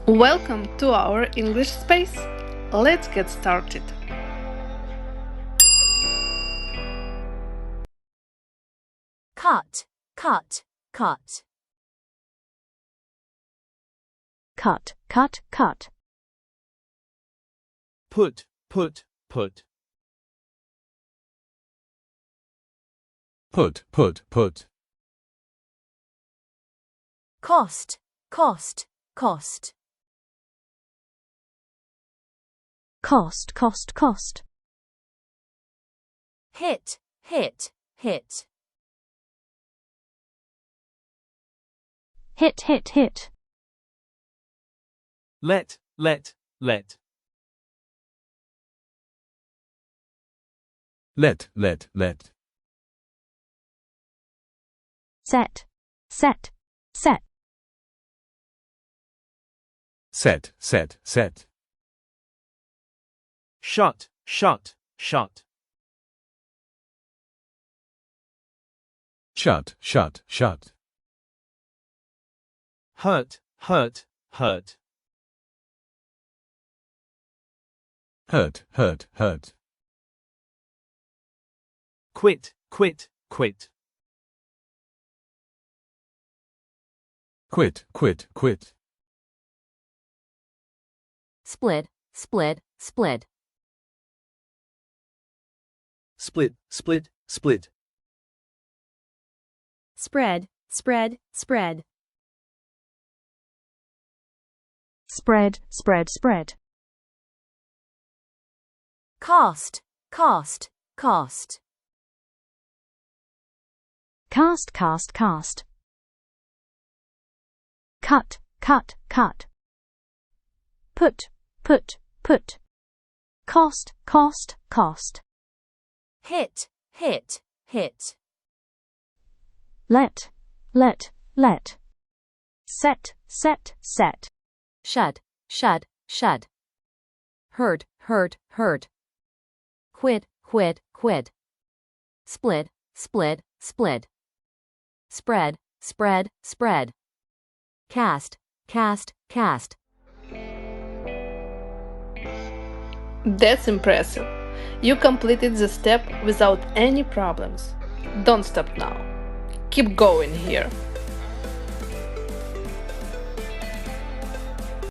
Welcome to our English space. Let's get started. Cut, cut, cut. Cut, cut, cut. Put, put, put. Put, put, put. Cost, cost, cost. Cost, cost, cost. Hit, hit, hit. Hit, hit, hit. Let, let, let. Let, let, let. Set, set, set. Set, set, set. Shut, shut, shut. Shut, shut, shut. Hurt, hurt, hurt. Hurt, hurt, hurt. Quit, quit, quit. Quit, quit, quit. Split, split, split. Split, split, split. Spread, spread, spread. Spread, spread, spread. Cost, cost, cost. Cast, cast, cast. Cut, cut, cut. Put, put, put. Cost, cost, cost. Hit, hit, hit. Let, let, let. Set, set, set. Shut, shut, shut. Hurt, hurt, hurt. Quit, quit, quit. Split, split, split. Spread, spread, spread. Cast, cast, cast. That's impressive. You completed the step without any problems. Don't stop now. Keep going here.